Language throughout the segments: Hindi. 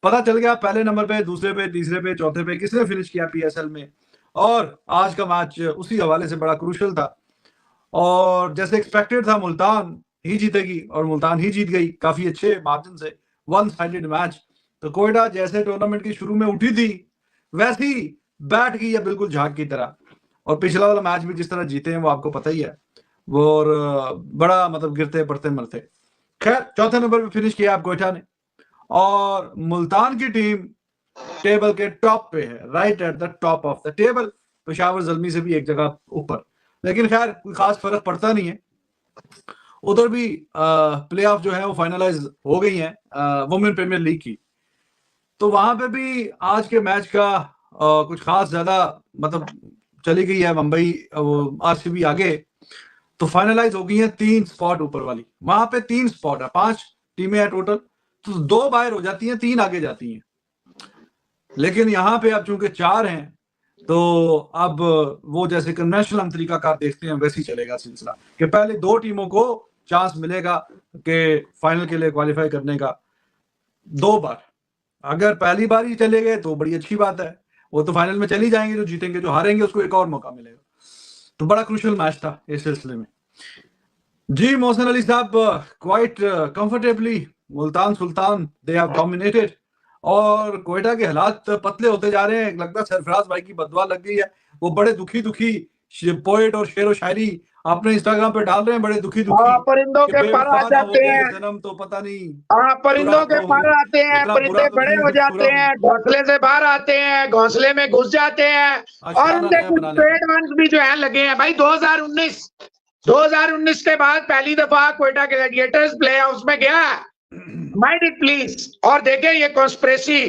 पता चल गया पहले नंबर पे, दूसरे पे, तीसरे पे, चौथे पे किसने फिनिश किया पीएसएल में। और आज का मैच उसी हवाले से बड़ा क्रूशियल था और जैसे एक्सपेक्टेड था मुल्तान ही जीतेगी और मुल्तान ही जीत गई काफी अच्छे मार्जिन से, वन साइडेड मैच। तो कोयटा जैसे टूर्नामेंट की शुरू में उठी थी वैसी बैठ गई है बिल्कुल झाग की तरह। और पिछला वाला मैच भी जिस तरह जीते हैं वो आपको पता ही है वो, और बड़ा मतलब गिरते पड़ते मरते। खैर चौथे नंबर पे फिनिश किया आप कोयटा ने, और मुल्तान की टीम टेबल के टॉप पे है, right at the top of the table, Peshawar Zalmi से भी एक जगह ऊपर। लेकिन खैर कोई खास फर्क पड़ता नहीं है। उधर भी प्ले ऑफ जो है वो फाइनलाइज हो गई है वुमेन प्रीमियर लीग की। तो वहां पे भी आज के मैच का कुछ खास ज्यादा मतलब चली गई है मुंबई आरसीबी आगे। तो फाइनलाइज हो गई है 3 स्पॉट ऊपर वाली, वहां पे 3 स्पॉट है, 5 टीमें हैं टोटल, तो 2 बाहर हो जाती हैं, 3 आगे जाती हैं। लेकिन यहाँ पे अब चूंकि 4 हैं तो अब वो जैसे कन्वेंशनल हम तरीकाकार देखते हैं वैसे ही चलेगा सिलसिला कि पहले 2 टीमों को चांस मिलेगा कि फाइनल के लिए क्वालिफाई करने का 2 बार। अगर पहली बार ही चले गए तो बड़ी अच्छी बात है, वो तो फाइनल में चली जाएंगे जो जीतेंगे, जो हारेंगे उसको एक और मौका मिलेगा। तो बड़ा क्रूशियल मैच था इस सिलसिले में। जी मोहसिन अली साहब, quite comfortably Multan Sultan they have dominated, और कोयटा के हालात पतले होते जा रहे हैं। लगता है सरफराज भाई की बददुआ लग गई है, वो बड़े दुखी दुखी पोएट और शेर व शायरी अपने इंस्टाग्राम पे डाल रहे हैं, बड़े दुखी दुखी परिंदों के पर आ जाते हैं, जन्म तो पता नहीं। परिंदों के पर आते हैं, परिंदे बड़े हो जाते हैं, घोंसले से बाहर आते हैं, घोंसले में घुस जाते हैं, और उनके कुछ पेड वंस भी जो है लगे हैं। भाई 2019 के बाद पहली दफा कोयटा ग्लैडिएटर्स प्ले हाउस में गया, माइंड इट प्लीज। और देखें ये कॉन्स्पिरेसी,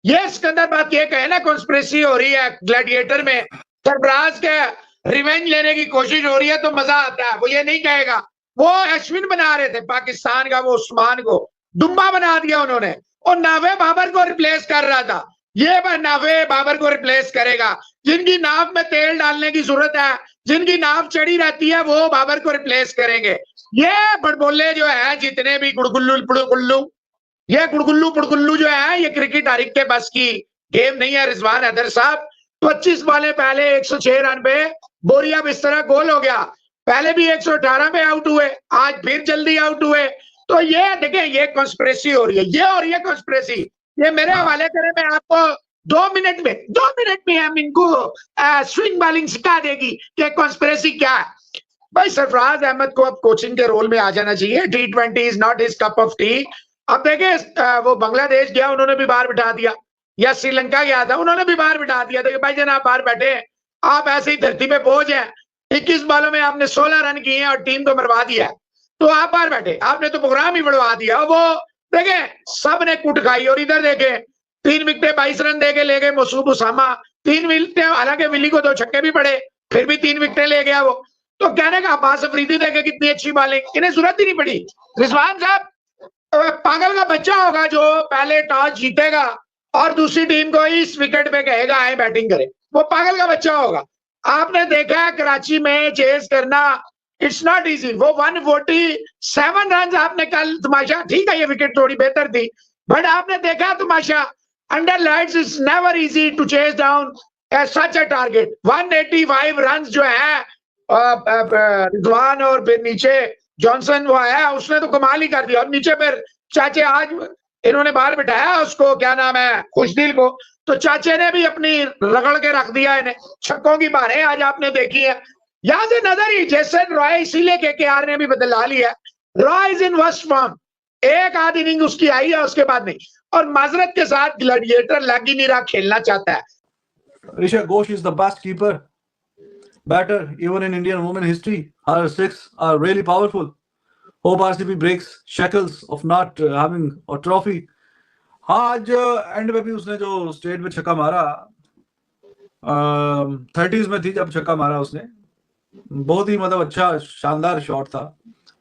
ये सिकंदर बात ये कहे ना कॉन्स्पिरेसी हो रही है ग्लैडिएटर में, सरफराज के रिवेंज लेने की कोशिश हो रही है तो मजा आता है। वो ये नहीं कहेगा, वो अश्विन बना रहे थे पाकिस्तान का, वो उस्मान को दुम्बा बना दिया उन्होंने, और नावे बाबर को रिप्लेस कर रहा था। ये नावे बाबर को रिप्लेस करेगा, जिनकी नाव में तेल डालने की जरूरत है, जिनकी नाव चढ़ी रहती है, वो बाबर को रिप्लेस करेंगे। ये बड़बोले जो है जितने भी गुड़गुल्लू पुड़गुल्लू, ये गुड़गुल्लू पुड़गुल्लू जो है, ये क्रिकेट तारीख के बस की गेम नहीं है। रिजवान हैदर साहब 25 बॉलें पहले 106 रन पे बोरिया बिस्तरा गोल हो गया, पहले भी 118 पे आउट हुए, आज फिर जल्दी आउट हुए। तो ये देखें ये कॉन्स्पिरेसी हो रही है, ये और ये कॉन्स्पिरेसी, ये मेरे हवाले करें, मैं आपको 2 मिनट में हम इनको स्विंग बॉलिंग सिखा देगी कि कॉन्स्पिरेसी क्या है। भाई सरफराज अहमद को अब कोचिंग के रोल में आ जाना चाहिए। T20 is not his cup of T. अब देखे वो बांग्लादेश गया, उन्होंने भी बाहर बिठा दिया, या श्रीलंका गया था, उन्होंने भी बाहर बिठा दिया। तो भाई जनाब बाहर बैठे, आप ऐसे ही धरती पे बोझ हैं, 21 बॉलों में आपने 16 रन किए हैं और टीम को मरवा दिया, तो आप बाहर बैठे, आपने तो प्रोग्राम ही बढ़वा दिया। वो देखे सब ने कुट खाई, और इधर देखे 3 विकेटें 22 रन दे के ले गए मसूद उसामा, 3 विकेटें, हालांकि विली को 2 छक्के भी पड़े, फिर भी 3 विकेटें ले गया वो। तो कहने का अब्बास अफरीदी देखे कितनी अच्छी बॉलिंग, इन्हें जरूरत ही नहीं पड़ी। रिजवान साहब पागल का बच्चा होगा जो पहले टॉस जीतेगा और दूसरी टीम को इस विकेट पे कहेगा आए बैटिंग करें, वो पागल का बच्चा होगा। आपने देखा है कराची में चेस करना इट्स नॉट इजी। वो 147 रन आपने कल तमाशा, ठीक है ये विकेट थोड़ी बेहतर थी, बट आपने देखा तमाशा, under lights it's never easy to chase down such a target. 185 run जो है रिजवान, और फिर नीचे जॉनसन वो आया, उसने तो कमाल ही कर दिया। और नीचे फिर चाचे आज इन्होंने बाहर बिठाया उसको, क्या नाम है, खुशदिल को, तो चाचे ने भी अपनी रगड़ के रख दिया इन्हें। छक्कों की बारें आज आपने देखी है, यहां से नजर ही जैसे रॉय, इसीलिए केकेआर ने भी बदला लिया। Roy is in worst form, एक आध इनिंग उसकी आई है, उसके बाद नहीं। और माजरत के साथ ग्लैडिएटर लग ही नहीं रहा, खेलना चाहता है। Risha Ghosh is the best keeper batter even in Indian women history. Her 6 are really powerful. Hope RCB breaks shackles of not having a trophy. हाँ आज एंड में भी उसने जो स्टेट में छक्का मारा, 30s में थी जब छक्का मारा उसने, बहुत ही मतलब अच्छा शानदार शॉट था।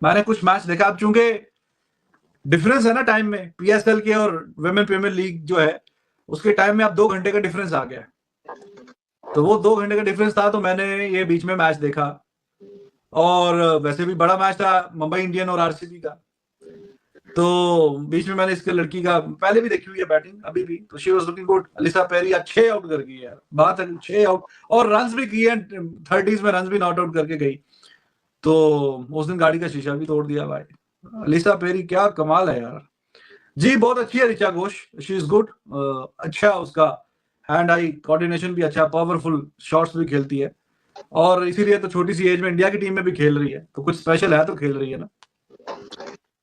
मैंने कुछ मैच देखा, अब चूंकि डिफरेंस है ना टाइम में, पीएसएल के और वुमेन प्रीमियर लीग जो है उसके टाइम में अब 2 घंटे का डिफरेंस आ गया, तो वो 2 घंटे का डिफरेंस था, तो मैंने ये बीच में मैच देखा। और वैसे भी बड़ा मैच था मुंबई इंडियन और आरसीबी का। तो बीच में मैंने इसके लड़की का पहले भी देखी हुई है बैटिंग, अभी भी, तो she was looking good. Alyssa Perry 6 out कर गई यार, बात है 6 आउट, और रन्स भी किए, 30s में रन्स भी नॉट आउट करके गई। तो उस दिन गाड़ी का शीशा भी तोड़ दिया भाई। अलिसा पेरी क्या कमाल है यार। जी बहुत अच्छी है Richa Ghosh, she is good. अच्छा उसका हैंड आई कोऑर्डिनेशन भी अच्छा, पावरफुल शॉट्स भी खेलती है, और इसीलिए तो छोटी सी एज में इंडिया की टीम में भी खेल रही है, तो कुछ स्पेशल है तो खेल रही है ना।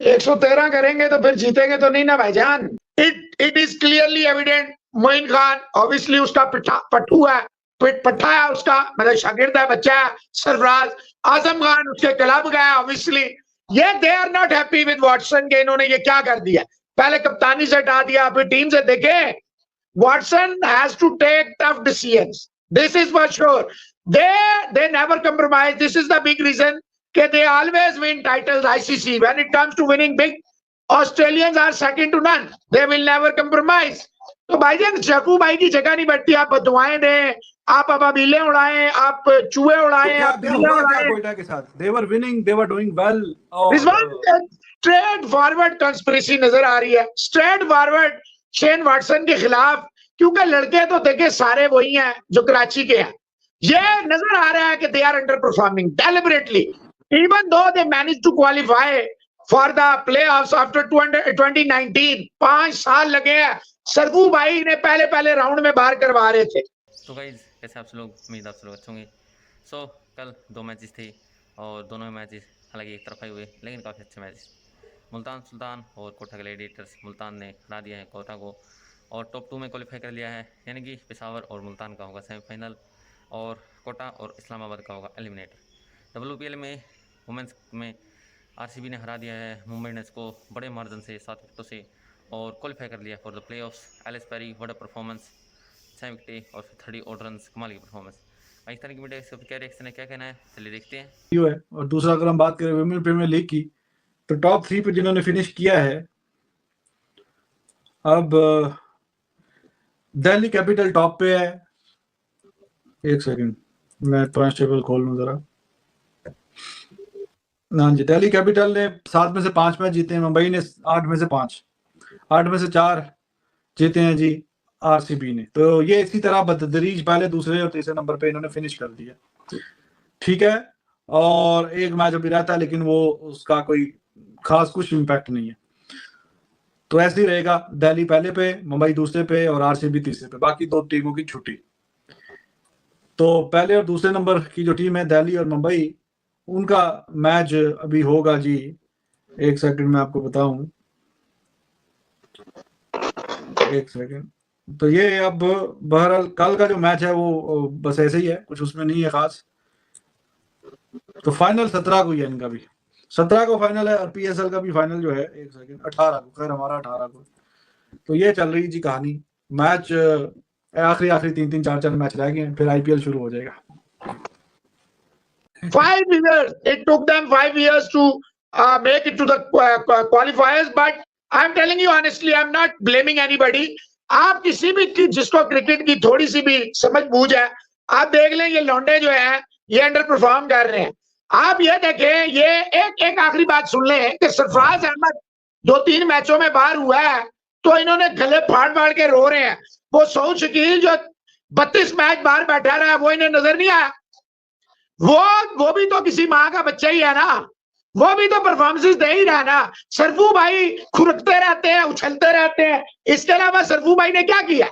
113 करेंगे तो फिर जीतेंगे तो नहीं ना भाईजान। It is clearly evident. Moin Khan obviously उसका पट्टू है, पट्टा है उसका, मतलब शागिर्द है, बच्चा है। सरफराज आजम खान उसके क्लब का है ऑब्वियसली। ये they are not happy with Watson के इन्होंने ये क्या कर दिया, पहले कप्तानी से हटा दिया, फिर टीम से देखे। Watson has to take tough decisions. This is for sure. They never compromise. This is the big reason that they always win titles ICC. When it comes to winning big, Australians are second to none. They will never compromise. तो भाईजान शकू भाई की जगह नहीं बैठती। आप दुआएं दें, आप अबाबीले उड़ाएं, आप चूहे उड़ाएं, आप बिल्लियां उड़ाएं। कोयटा के साथ they were winning, they were doing well. इस बार स्ट्रेट फॉरवर्ड कंस्पिरेसी नजर आ रही है, स्ट्रेट फॉरवर्ड शेन वाटसन के खिलाफ, क्योंकि लड़के तो देखे सारे वही हैं जो कराची के हैं। ये नजर आ रहा है कि they are under performing deliberately, even though they manage to qualify for the playoffs after 2019। 5 साल लगे हैं, सरगू भाई ने पहले राउंड में बाहर करवा रहे थे। तो गाइस कैसे आप लोग, उम्मीद आप लोग अच्छे होंगे। सो कल 2 मैचेस थे और दोनों मैचेस हालांकि एक तरफा ही हुए, लेकिन काफ़ी अच्छे मैचेस। मुल्तान सुल्तान और कोटा ग्लैडिएटर्स, मुल्तान ने हरा दिया है कोटा को और टॉप 2 में क्वालिफाई कर लिया है, यानी कि पेशावर और मुल्तान का होगा सेमीफाइनल और कोटा और इस्लामाबाद का होगा एलिमिनेटर। WPL में वुमेंस में RCB ने हरा दिया है मुंबई इंडियंस को बड़े मार्जिन से 7 विकेटों से और क्वालिफाई कर लिया for the playoffs. Ellyse Perry what a performance, 6 विकेटें और 30 ऑड रन, कमाल की परफॉर्मेंस। पाकिस्तान की मीडिया से क्या रिएक्शन है, क्या कहना है, चलिए देखते हैं। और दूसरा अगर हम बात करें वुमेन प्रीमियर लीग की, तो टॉप 3 पे जिन्होंने फिनिश किया है, अब दिल्ली कैपिटल टॉप पे है। एक सेकंड मैं पॉइंट टेबल खोल लूं जरा। हाँ जी, दिल्ली कैपिटल ने 7 में से 5 मैच जीते हैं, मुंबई ने 8 में से 5, 8 में से 4 जीते हैं जी RCB ने। तो ये इसी तरह बदतदरीज पहले, दूसरे और तीसरे नंबर पे इन्होंने फिनिश कर दिया, ठीक है। और एक मैच अभी रहता है, लेकिन वो उसका कोई खास कुछ इम्पैक्ट नहीं है। तो ऐसे ही रहेगा, दिल्ली पहले पे, मुंबई दूसरे पे और RCB तीसरे पे, बाकी 2 टीमों की छुट्टी। तो पहले और दूसरे नंबर की जो टीम है दिल्ली और मुंबई, उनका मैच अभी होगा जी, एक सेकंड में आपको बताऊं, एक सेकंड। तो ये अब बहरहाल कल का जो मैच है वो बस ऐसे ही है, कुछ उसमें नहीं है खास। तो फाइनल 17 को ही है इनका भी, 17 को फाइनल है, और PSL का भी फाइनल जो है, एक सेकंड, 18 को, खैर हमारा 18 को। तो ये चल रही जी कहानी। मैच आखिरी 3-3 4-4 मैच रह गए, फिर IPL शुरू हो जाएगा। 5 years it took them 5 years to make it to the qualifiers, but I'm telling you honestly, I'm not blaming anybody. आप किसी भी जिसको क्रिकेट की थोड़ी सी भी समझ बूझ है, आप देख लें ये लौंडे जो है ये अंडर परफॉर्म कर रहे हैं। आप ये देखें, ये एक आखिरी बात सुन लें कि सरफराज अहमद 2-3 मैचों में बाहर हुआ है, तो इन्होंने गले फाड़ के रो रहे हैं। वो सऊद शकील जो 32 मैच बाहर बैठा रहा है, वो इन्हें नजर नहीं आया। वो भी तो किसी माँ का बच्चा ही है ना, वो भी तो परफॉर्मेंसेस दे ही रहा ना। सरफू भाई खुरकते रहते हैं, उछलते रहते हैं, इसके अलावा सरफू भाई ने क्या किया?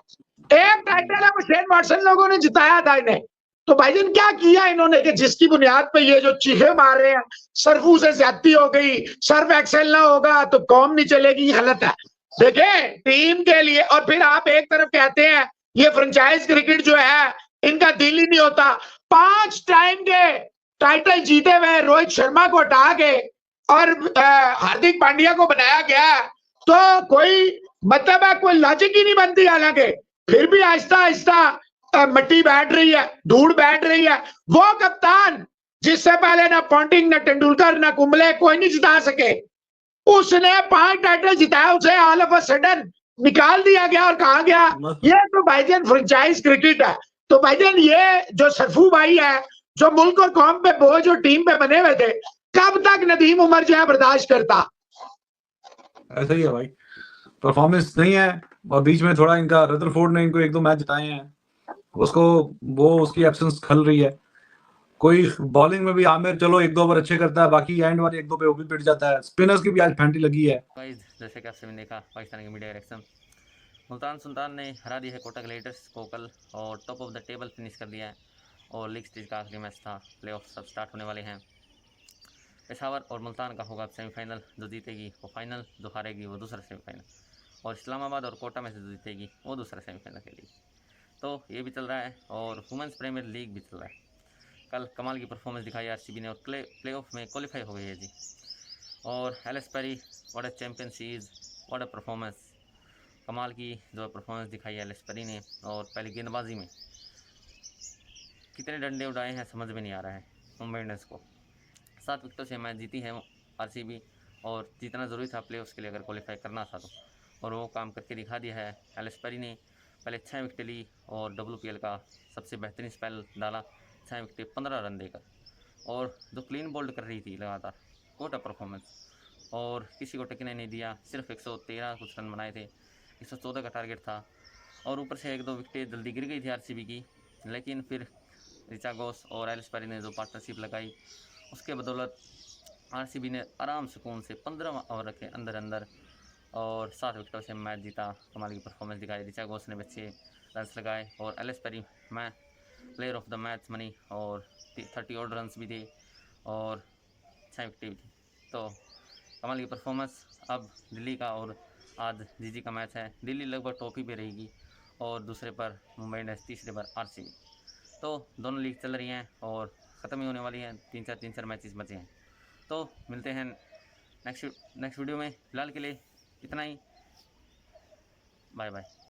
एक टाइटल है वो शेन वाटसन लोगों ने जिताया था इन्हें। तो भाईजान क्या किया इन्होंने कि जिसकी बुनियाद पे ये जो चीखे मार रहे हैं, सरफू से ज्यादती हो गई, सर्फ एक्सेल ना होगा तो कौम नहीं चलेगी, गलत है। देखें टीम के लिए, और फिर आप एक तरफ कहते हैं ये फ्रेंचाइज क्रिकेट जो है इनका दिल ही नहीं होता। 5 टाइम के टाइटल जीते हुए रोहित शर्मा को हटा के और हार्दिक पांड्या को बनाया गया, तो कोई मतलब है, कोई लॉजिक ही नहीं बनती। हालांकि फिर भी आहिस्ता आहिस्ता मट्टी बैठ रही है, धूड़ बैठ रही है। वो कप्तान जिससे पहले ना पॉन्टिंग, ना तेंदुलकर, ना कुंबले कोई नहीं जिता सके, उसने 5 टाइटल जिताया, उसे ऑल ऑफ अ सडन निकाल दिया गया और कहा गया ये तो भाईजान फ्रेंचाइज क्रिकेट है। तो भाईजान ये जो सरफू भाई है, जो मुल्क और कौम पे बोझ और टीम पे बने हुए थे, कब तक नदीम उमर जो है बर्दाश्त करता? ऐसा ही है भाई, परफॉर्मेंस नहीं है। और बीच में थोड़ा इनका रदरफोर्ड ने इनको 1-2 मैच जिताए हैं, उसको वो उसकी एब्सेंस खल रही है। कोई बॉलिंग में भी आमिर चलो 1-2 ओवर अच्छे करता है, बाकी एंड वाले 1-2 पे वो भी पिट जाता है। स्पिनर्स की भी आज फैंटी लगी है। गाइस जैसे कि आपने देखा पाकिस्तान की मीडिया रिएक्शन, मुल्तान सुल्तान ने हरा दी है कोटा ग्लेडिएटर्स को कल और top of the table finish कर दिया है। और लीग स्टेज का आखिरी मैच था, प्लेऑफ सब स्टार्ट होने वाले हैं। पेशावर और मुल्तान का होगा सेमीफाइनल, जो जीतेगी वो फाइनल, जो हारेगी वो दूसरा सेमीफाइनल, और इस्लामाबाद और कोटा में से जो जीतेगी वो दूसरा सेमीफाइनल के लिए। तो ये भी चल रहा है और वुमेंस प्रीमियर लीग भी चल रहा है। कल कमाल की परफॉर्मेंस दिखाई आरसीबी ने और प्ले ऑफ में क्वालिफाई हो गई है जी। और Ellyse Perry, what a champion she is, what a performance, कमाल की जो परफॉर्मेंस दिखाई है एलिस पेरी ने। और पहली गेंदबाजी में कितने डंडे उड़ाए हैं समझ में नहीं आ रहा है मुंबई इंडियंस को। 7 विकेटों से मैच जीती है आरसीबी, और जीतना ज़रूरी था प्ले के लिए अगर क्वालिफाई करना था तो, और वो काम करके दिखा दिया है। एलिस पेरी ने पहले 6 विकेट ली और WPL का सबसे बेहतरीन स्पेल डाला, 6 विकेट 15 रन देकर, और जो क्लीन बोल्ड कर रही थी लगातार, व्हाट अ परफॉर्मेंस। और किसी को टिकने नहीं दिया, सिर्फ 113 कुछ रन बनाए थे, 114 का टारगेट था, और ऊपर से 1-2 विकेटें जल्दी गिर गई थी आरसीबी की। लेकिन फिर ऋचा घोष और एलिस पेरी ने जो पार्टनरशिप लगाई, उसके बदौलत आरसीबी ने आराम सुकून से 15 ओवर रखे अंदर अंदर और 7 विकेटों से मैच जीता। कमाल की परफॉर्मेंस दिखाई, ऋचा घोष ने अच्छे रन्स लगाए, और एलिस पेरी मैं प्लेयर ऑफ द मैच बनी, और 30 और रन्स भी थे और 6 विकेटें भी थी। तो कमाल की परफॉर्मेंस। अब दिल्ली का और आज जीजी का मैच है। दिल्ली लगभग टॉप ही पे रहेगी और दूसरे पर मुंबई इंडियंस, तीसरे पर आरसीबी। तो दोनों लीग चल रही हैं और ख़त्म ही होने वाली हैं, 3-4 मैचेस बचे हैं। तो मिलते हैं नेक्स्ट वीडियो में। फ़िलहाल के लिए इतना ही, बाय बाय।